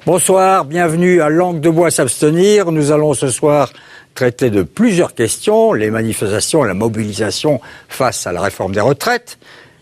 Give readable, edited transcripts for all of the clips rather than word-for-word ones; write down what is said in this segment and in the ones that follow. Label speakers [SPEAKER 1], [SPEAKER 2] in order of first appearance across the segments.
[SPEAKER 1] Bonsoir, bienvenue à Langue de bois s'abstenir. Nous allons ce soir traiter de plusieurs questions, les manifestations, la mobilisation face à la réforme des retraites.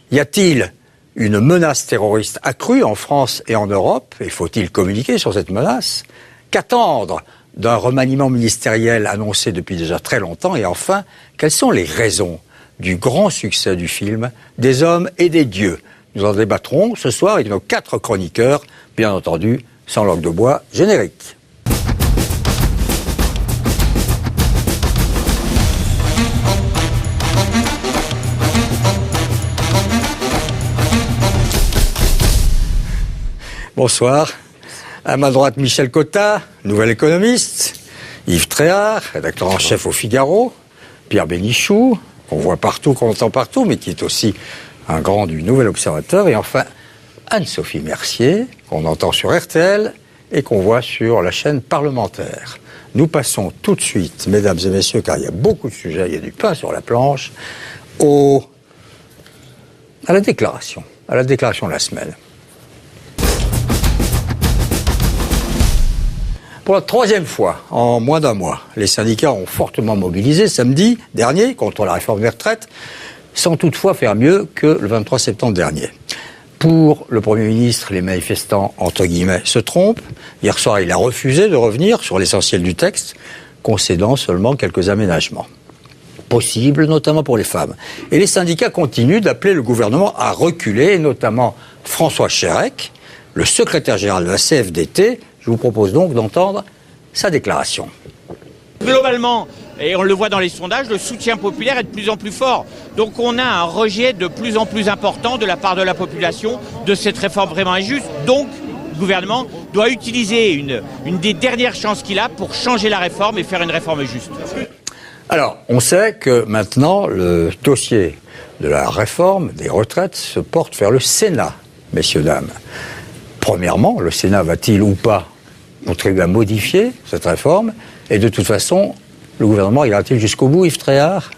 [SPEAKER 1] Y a-t-il une menace terroriste accrue en France et en Europe? Et faut-il communiquer sur cette menace? Qu'attendre d'un remaniement ministériel annoncé depuis déjà très longtemps? Et enfin, quelles sont les raisons du grand succès du film Des hommes et des dieux? Nous en débattrons ce soir avec nos 4 chroniqueurs, bien entendu, sans langue de bois, générique. Bonsoir. À ma droite, Michel Cotta, nouvel économiste. Yves Tréhard, rédacteur en chef au Figaro. Pierre Bénichou, qu'on voit partout, qu'on entend partout, mais qui est aussi un grand du Nouvel Observateur. Et enfin, Anne-Sophie Mercier, qu'on entend sur RTL et qu'on voit sur la chaîne parlementaire. Nous passons tout de suite, mesdames et messieurs, car il y a beaucoup de sujets, il y a du pain sur la planche, à la déclaration de la semaine. Pour la 3e fois en moins d'un mois, les syndicats ont fortement mobilisé samedi dernier contre la réforme des retraites, sans toutefois faire mieux que le 23 septembre dernier. Pour le Premier ministre, les manifestants, entre guillemets, se trompent. Hier soir, il a refusé de revenir sur l'essentiel du texte, concédant seulement quelques aménagements possibles, notamment pour les femmes. Et les syndicats continuent d'appeler le gouvernement à reculer, et notamment François Chérec, le secrétaire général de la CFDT. Je vous propose donc d'entendre sa déclaration.
[SPEAKER 2] Globalement, et on le voit dans les sondages, le soutien populaire est de plus en plus fort. Donc on a un rejet de plus en plus important de la part de la population de cette réforme vraiment injuste. Donc le gouvernement doit utiliser une des dernières chances qu'il a pour changer la réforme et faire une réforme juste.
[SPEAKER 1] Alors, on sait que maintenant, le dossier de la réforme des retraites se porte vers le Sénat, messieurs, dames. Premièrement, le Sénat va-t-il ou pas contribuer à modifier cette réforme? Et de toute façon, le gouvernement ira-t-il jusqu'au bout, Yves Tréhard?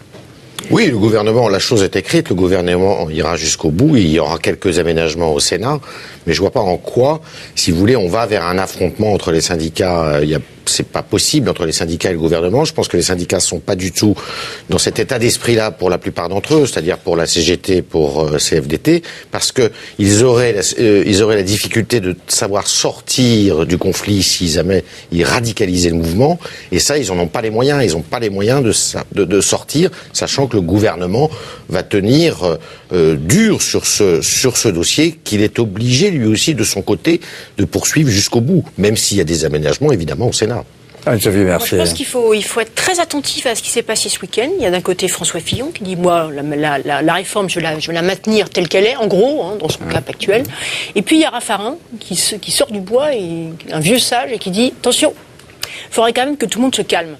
[SPEAKER 3] Oui, le gouvernement, la chose est écrite, le gouvernement ira jusqu'au bout, il y aura quelques aménagements au Sénat, mais je vois pas en quoi, si vous voulez, on va vers un affrontement entre les syndicats. C'est pas possible entre les syndicats et le gouvernement. Je pense que les syndicats sont pas du tout dans cet état d'esprit-là pour la plupart d'entre eux, c'est-à-dire pour la CGT, pour CFDT, parce que ils auraient la difficulté de savoir sortir du conflit si jamais ils radicalisaient le mouvement. Et ça, ils en ont pas les moyens. Ils ont pas les moyens de sortir, sachant que le gouvernement va tenir dur sur ce dossier, qu'il est obligé lui aussi de son côté de poursuivre jusqu'au bout, même s'il y a des aménagements évidemment au Sénat.
[SPEAKER 4] Je pense qu'il faut être très attentif à ce qui s'est passé ce week-end. Il y a d'un côté François Fillon qui dit moi la réforme je vais la maintenir telle qu'elle est en gros dans son cap actuel. Et puis il y a Raffarin qui sort du bois, et un vieux sage, et qui dit attention. Il faudrait quand même que tout le monde se calme.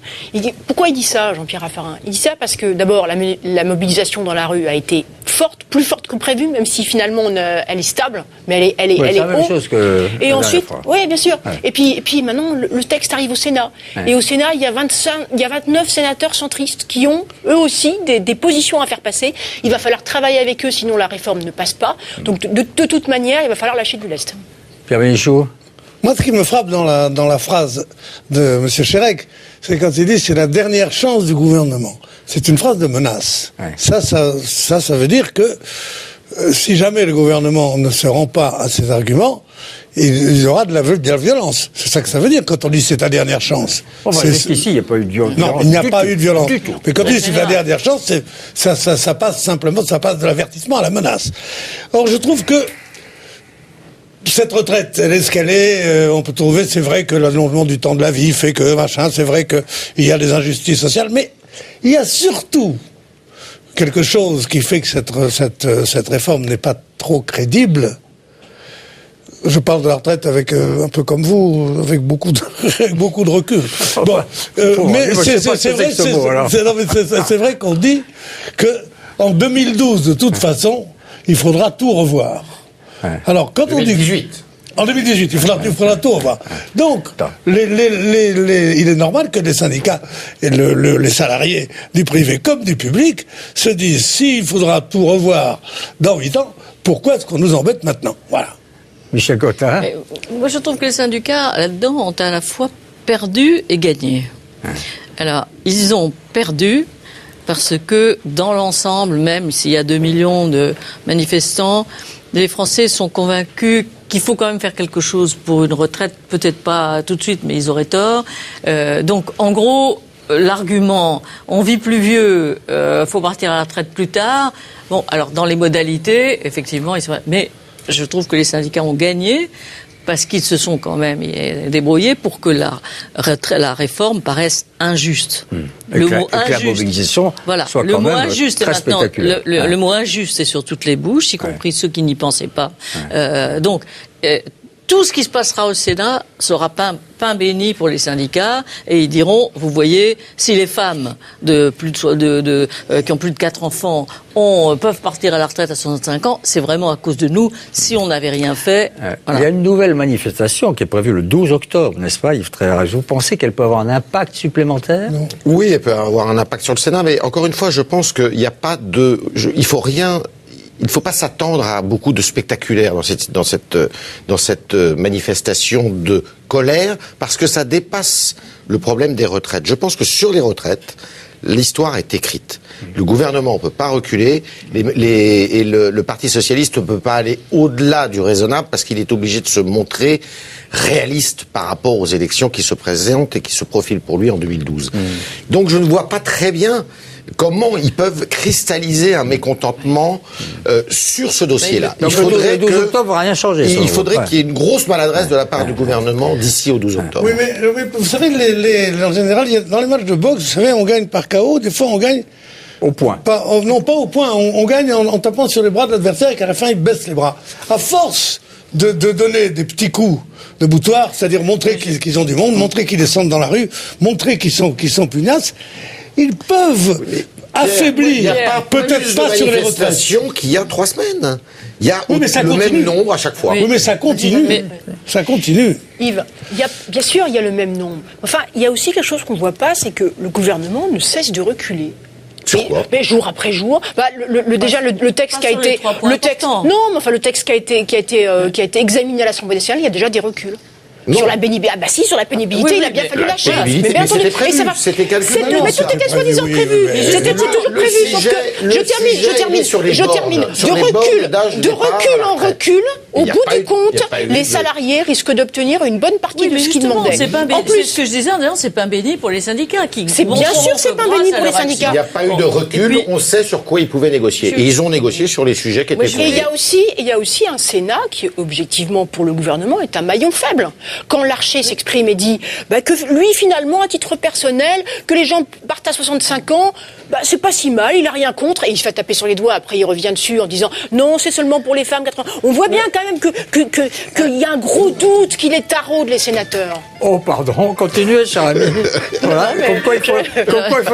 [SPEAKER 4] Pourquoi il dit ça, Jean-Pierre Raffarin? Il dit ça parce que, d'abord, la mobilisation dans la rue a été forte, plus forte que prévu, même si finalement elle est stable, mais elle est
[SPEAKER 1] la même chose que
[SPEAKER 4] et ensuite, oui, bien sûr.
[SPEAKER 1] Ouais.
[SPEAKER 4] Et puis maintenant, le texte arrive au Sénat. Ouais. Et au Sénat, il y a 29 sénateurs centristes qui ont, eux aussi, des positions à faire passer. Il va falloir travailler avec eux, sinon la réforme ne passe pas. Donc, de toute manière, il va falloir lâcher du lest.
[SPEAKER 1] Pierre Bénichou.
[SPEAKER 5] Moi, ce qui me frappe dans la phrase de M. Chérec, c'est quand il dit c'est la dernière chance du gouvernement. C'est une phrase de menace. Ouais. Ça veut dire que si jamais le gouvernement ne se rend pas à ses arguments, il y aura de la violence. C'est ça que ça veut dire quand on dit c'est ta dernière chance.
[SPEAKER 1] Jusqu'ici, il n'y a pas eu de violence.
[SPEAKER 5] Non, il n'y a pas eu de violence.
[SPEAKER 1] Du tout.
[SPEAKER 5] Mais quand on dit c'est ta dernière chance, ça passe simplement, ça passe de l'avertissement à la menace. Or, je trouve que cette retraite, elle est ce qu'elle est. On peut trouver, c'est vrai que l'allongement du temps de la vie fait que machin, c'est vrai qu'il y a des injustices sociales, mais il y a surtout quelque chose qui fait que cette réforme n'est pas trop crédible. Je parle de la retraite avec un peu comme vous, avec beaucoup de recul. Bon, mais c'est vrai qu'on dit que en 2012, de toute façon, il faudra tout revoir. Ouais. Alors, quand 2018. On dit... En 2018, il faudra tout revoir. Donc, il est normal que les syndicats et les salariés du privé comme du public se disent, s'il faudra tout revoir dans 8 ans, pourquoi est-ce qu'on nous embête maintenant? Voilà.
[SPEAKER 1] Michel Cotin.
[SPEAKER 6] Moi, je trouve que les syndicats, là-dedans, ont à la fois perdu et gagné. Alors, ils ont perdu parce que, dans l'ensemble, même s'il y a 2 millions de manifestants, les Français sont convaincus qu'il faut quand même faire quelque chose pour une retraite, peut-être pas tout de suite, mais ils auraient tort. Donc, en gros, l'argument « on vit plus vieux, faut partir à la retraite plus tard », bon, alors dans les modalités, effectivement, mais je trouve que les syndicats ont gagné parce qu'ils se sont quand même débrouillés pour que la réforme paraisse injuste.
[SPEAKER 1] Le mot injuste, la mobilisation soit
[SPEAKER 6] le
[SPEAKER 1] quand
[SPEAKER 6] mot
[SPEAKER 1] même
[SPEAKER 6] injuste
[SPEAKER 1] très
[SPEAKER 6] maintenant,
[SPEAKER 1] spectaculaire.
[SPEAKER 6] Le mot injuste est sur toutes les bouches, y compris ceux qui n'y pensaient pas. Donc, tout ce qui se passera au Sénat sera pain béni pour les syndicats, et ils diront, vous voyez, si les femmes qui ont plus de 4 enfants peuvent partir à la retraite à 65 ans, c'est vraiment à cause de nous. Si on n'avait rien fait...
[SPEAKER 1] Il y a une nouvelle manifestation qui est prévue le 12 octobre, n'est-ce pas, Yves Tréhard? Vous pensez qu'elle peut avoir un impact supplémentaire?
[SPEAKER 3] Non. Oui, elle peut avoir un impact sur le Sénat, mais encore une fois, je pense qu'il n'y a pas de... Il ne faut pas s'attendre à beaucoup de spectaculaire dans cette manifestation de colère, parce que ça dépasse le problème des retraites. Je pense que sur les retraites, l'histoire est écrite. Le gouvernement ne peut pas reculer, et le Parti socialiste ne peut pas aller au-delà du raisonnable, parce qu'il est obligé de se montrer réaliste par rapport aux élections qui se présentent et qui se profilent pour lui en 2012. Donc je ne vois pas très bien comment ils peuvent cristalliser un mécontentement sur ce dossier-là.
[SPEAKER 1] Donc le 12 octobre va rien changer.
[SPEAKER 3] Il faudrait qu'il y ait une grosse maladresse de la part du gouvernement d'ici au 12 octobre.
[SPEAKER 5] Oui, mais vous savez, en général, dans les matchs de boxe, vous savez, on gagne par KO, des fois on gagne...
[SPEAKER 1] Au point.
[SPEAKER 5] Non, pas au point. On gagne en tapant sur les bras de l'adversaire et qu'à la fin, il baisse les bras. À force de donner des petits coups de boutoir, c'est-à-dire montrer qu'ils ont du monde, montrer qu'ils descendent dans la rue, montrer qu'ils sont pugnaces, ils peuvent affaiblir, peut-être pas sur les retraites.
[SPEAKER 3] Qu'il y a 3 semaines. Il y a le même nombre à chaque fois.
[SPEAKER 5] Oui, mais ça continue. Ça continue.
[SPEAKER 4] Yves, bien sûr, il y a le même nombre. Enfin, il y a aussi quelque chose qu'on ne voit pas, c'est que le gouvernement ne cesse de reculer. Mais jour après jour, déjà le texte qui a été, le texte qui a été examiné à l'Assemblée nationale, il y a déjà des reculs. Non. Sur la pénibilité. Sur la pénibilité, il a bien fallu lâcher.
[SPEAKER 3] Mais c'était prévu, c'était calculé.
[SPEAKER 4] Mais tout était soi-disant prévu. C'était toujours prévu. Je termine. De recul en recul, au bout du compte, les salariés risquent d'obtenir une bonne partie de ce qu'ils demandaient.
[SPEAKER 6] En plus, ce que je disais, c'est pain béni pour les syndicats.
[SPEAKER 4] C'est bien sûr, c'est pain béni pour les syndicats.
[SPEAKER 3] Il n'y a pas eu de recul, on sait sur quoi ils pouvaient négocier. Et ils ont négocié sur les sujets qui étaient posés.
[SPEAKER 4] Et il y a aussi un Sénat qui, objectivement, pour le gouvernement, est un maillon faible. Quand Larcher s'exprime et dit que lui, finalement, à titre personnel, que les gens partent à 65 ans, c'est pas si mal, il a rien contre, et il se fait taper sur les doigts, après il revient dessus en disant non, c'est seulement pour les femmes 80. On voit bien quand même qu'il y a un gros doute qu'il est taraude, les sénateurs.
[SPEAKER 1] Oh, pardon, continuez, cher ami. Voilà, comme quoi il faut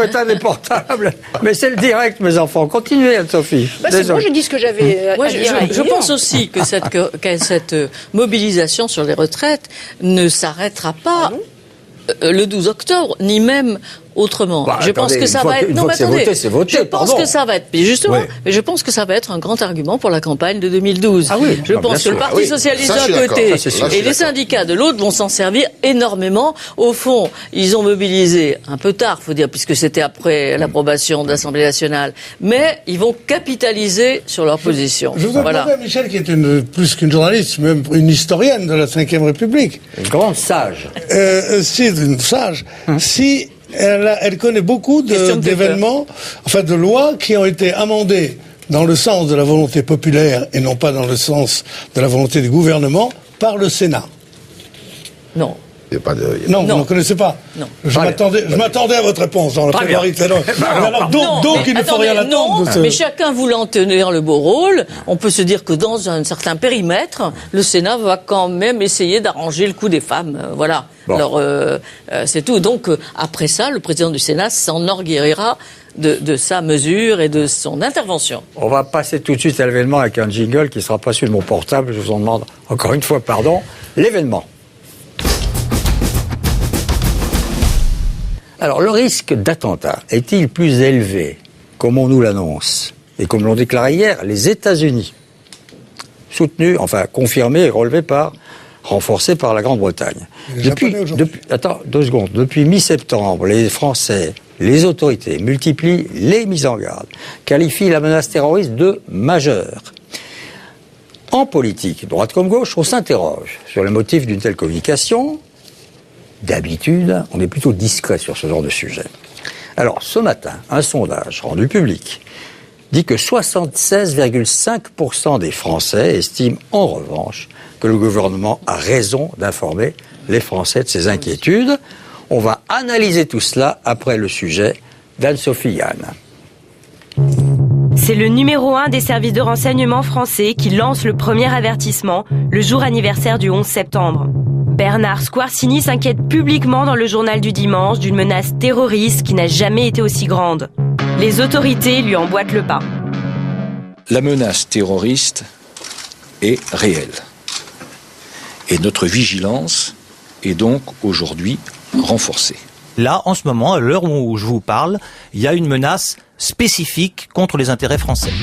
[SPEAKER 1] être indéportable. Mais c'est le direct, mes enfants. Continuez, Anne-Sophie.
[SPEAKER 4] C'est bon, j'ai dit ce que j'avais à dire.
[SPEAKER 6] Je pense aussi que cette mobilisation sur les retraites ne s'arrêtera pas le 12 octobre, ni même autrement. Je pense que ça va être... Non, mais attendez. Je pense que ça va être... Justement, mais je pense que ça va être un grand argument pour la campagne de 2012.
[SPEAKER 1] Ah oui,
[SPEAKER 6] je pense que le Parti socialiste d'un côté et les syndicats de l'autre vont s'en servir énormément. Au fond, ils ont mobilisé un peu tard, faut dire, puisque c'était après l'approbation de l'Assemblée nationale, mais ils vont capitaliser sur leur position.
[SPEAKER 5] Je vous ai demandé à Michel, qui est plus qu'une journaliste, même une historienne de la Ve République.
[SPEAKER 1] Une grande sage.
[SPEAKER 5] C'est une sage. Si... Elle connaît beaucoup d'événements, de lois qui ont été amendées dans le sens de la volonté populaire et non pas dans le sens de la volonté du gouvernement par le Sénat.
[SPEAKER 6] Non.
[SPEAKER 5] Non, vous ne connaissez pas.
[SPEAKER 6] Non.
[SPEAKER 5] Je m'attendais à votre réponse dans la plaidoirie. Donc il ne faut rien attendre.
[SPEAKER 6] Mais chacun voulant tenir le beau rôle, on peut se dire que dans un certain périmètre, le Sénat va quand même essayer d'arranger le coup des femmes. Voilà. Bon. Alors, c'est tout. Donc, après ça, le président du Sénat s'enorgueillira de sa mesure et de son intervention.
[SPEAKER 1] On va passer tout de suite à l'événement avec un jingle qui ne sera pas sur mon portable. Je vous en demande encore une fois pardon. L'événement. Alors, le risque d'attentat est-il plus élevé, comme on nous l'annonce, et comme l'ont déclaré hier les États-Unis, soutenu, enfin confirmé et renforcé par la Grande-Bretagne. Attends, 2 secondes. Depuis mi-septembre, les Français, les autorités multiplient les mises en garde, qualifient la menace terroriste de majeure. En politique, droite comme gauche, on s'interroge sur le motif d'une telle communication. D'habitude, on est plutôt discret sur ce genre de sujet. Alors, ce matin, un sondage rendu public dit que 76,5% des Français estiment en revanche que le gouvernement a raison d'informer les Français de ses inquiétudes. On va analyser tout cela après le sujet d'Anne-Sophie Yann.
[SPEAKER 7] C'est le numéro 1 des services de renseignement français qui lance le premier avertissement le jour anniversaire du 11 septembre. Bernard Squarcini s'inquiète publiquement dans le journal du dimanche d'une menace terroriste qui n'a jamais été aussi grande. Les autorités lui emboîtent le pas.
[SPEAKER 8] La menace terroriste est réelle. Et notre vigilance est donc aujourd'hui renforcée.
[SPEAKER 9] Là, en ce moment, à l'heure où je vous parle, il y a une menace spécifique contre les intérêts français.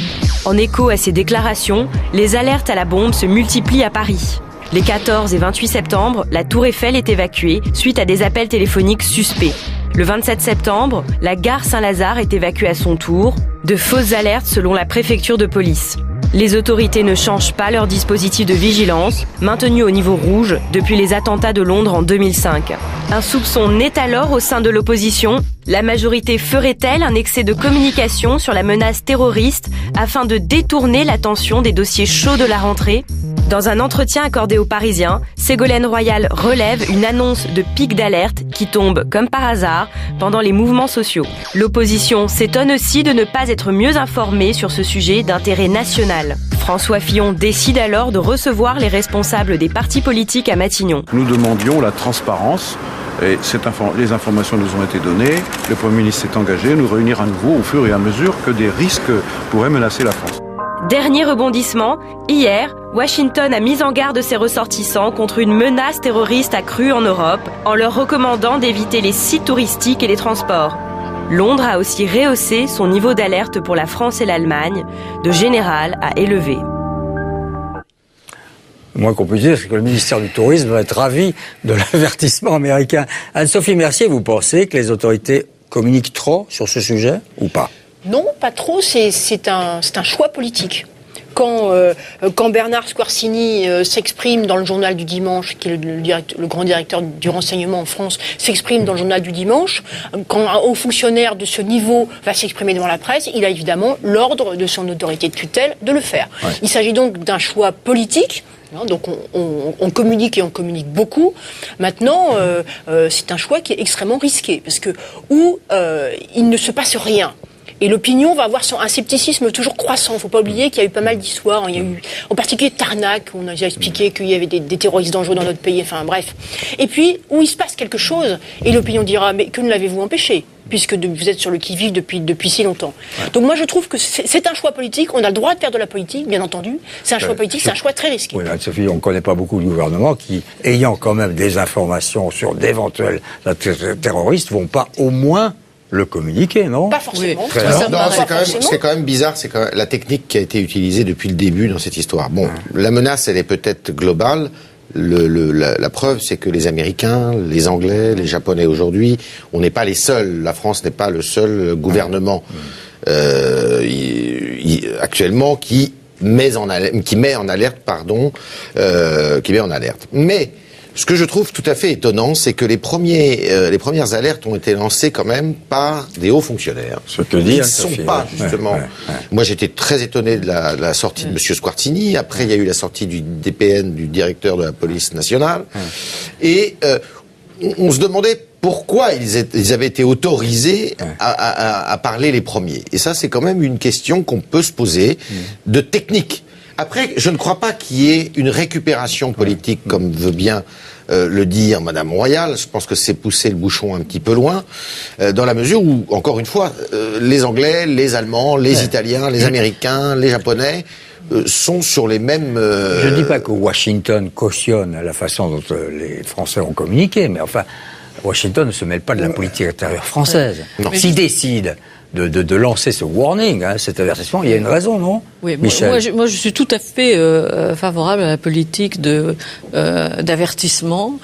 [SPEAKER 7] En écho à ces déclarations, les alertes à la bombe se multiplient à Paris. Les 14 et 28 septembre, la Tour Eiffel est évacuée suite à des appels téléphoniques suspects. Le 27 septembre, la gare Saint-Lazare est évacuée à son tour. De fausses alertes selon la préfecture de police. Les autorités ne changent pas leur dispositif de vigilance, maintenu au niveau rouge depuis les attentats de Londres en 2005. Un soupçon naît alors au sein de l'opposition. La majorité ferait-elle un excès de communication sur la menace terroriste afin de détourner l'attention des dossiers chauds de la rentrée ? Dans un entretien accordé aux Parisiens, Ségolène Royal relève une annonce de pic d'alerte qui tombe, comme par hasard, pendant les mouvements sociaux. L'opposition s'étonne aussi de ne pas être mieux informée sur ce sujet d'intérêt national. François Fillon décide alors de recevoir les responsables des partis politiques à Matignon.
[SPEAKER 10] Nous demandions la transparence. Et les informations nous ont été données. Le Premier ministre s'est engagé à nous réunir à nouveau au fur et à mesure que des risques pourraient menacer la France.
[SPEAKER 7] Dernier rebondissement, hier, Washington a mis en garde ses ressortissants contre une menace terroriste accrue en Europe en leur recommandant d'éviter les sites touristiques et les transports. Londres a aussi rehaussé son niveau d'alerte pour la France et l'Allemagne, de général à élevé.
[SPEAKER 1] Le moins qu'on puisse dire, c'est que le ministère du Tourisme va être ravi de l'avertissement américain. Anne-Sophie Mercier, vous pensez que les autorités communiquent trop sur ce sujet ou pas ?
[SPEAKER 4] Non, pas trop, c'est un choix politique. Quand Bernard Squarcini s'exprime dans le journal du dimanche, qui est le grand directeur du renseignement en France, s'exprime dans le journal du dimanche, quand un haut fonctionnaire de ce niveau va s'exprimer devant la presse, il a évidemment l'ordre de son autorité de tutelle de le faire. Ouais. Il s'agit donc d'un choix politique. Donc on communique et on communique beaucoup. Maintenant, c'est un choix qui est extrêmement risqué, parce que il ne se passe rien. Et l'opinion va avoir un scepticisme toujours croissant. Il ne faut pas oublier qu'il y a eu pas mal d'histoires. Il y a eu, en particulier Tarnac, où on a déjà expliqué qu'il y avait des terroristes dangereux dans notre pays. Enfin bref. Et puis, où il se passe quelque chose, et l'opinion dira, mais que ne l'avez-vous empêché ? Puisque vous êtes sur le qui-vive depuis si longtemps. Ouais. Donc moi je trouve que c'est un choix politique, on a le droit de faire de la politique, bien entendu, c'est un choix politique, c'est un choix très risqué.
[SPEAKER 1] Oui, Anne-Sophie, on ne connaît pas beaucoup de gouvernements qui, ayant quand même des informations sur d'éventuels terroristes, vont pas au moins le communiquer, non ?
[SPEAKER 4] Pas forcément.
[SPEAKER 3] Oui. Non, c'est quand même bizarre, c'est quand même la technique qui a été utilisée depuis le début dans cette histoire. Bon, la menace, elle est peut-être globale. La preuve, c'est que les Américains, les Anglais, les Japonais aujourd'hui, on n'est pas les seuls. La France n'est pas le seul gouvernement actuellement qui met en alerte. Mais ce que je trouve tout à fait étonnant, c'est que les premières alertes ont été lancées quand même par des hauts fonctionnaires.
[SPEAKER 1] Ce que dit
[SPEAKER 3] ils ne sont pas, justement. Moi, j'étais très étonné de la sortie de M. Squarcini. Après, il y a eu la sortie du DPN, du directeur de la police nationale. Et on se demandait pourquoi ils avaient été autorisés à parler les premiers. Et ça, c'est quand même une question qu'on peut se poser de technique. Après, je ne crois pas qu'il y ait une récupération politique, comme veut bien le dire Madame Royal. Je pense que c'est pousser le bouchon un petit peu loin, dans la mesure où, encore une fois, les Anglais, les Allemands, les Italiens, les Américains, les Japonais sont sur les mêmes...
[SPEAKER 1] Je ne dis pas que Washington cautionne la façon dont les Français ont communiqué, mais enfin... Washington ne se mêle pas de la politique intérieure française.
[SPEAKER 3] Non.
[SPEAKER 1] S'il décide de lancer ce warning, cet avertissement, il y a une raison, non?
[SPEAKER 6] Oui,
[SPEAKER 1] Michel.
[SPEAKER 6] moi je suis tout à fait favorable à la politique d'avertissement.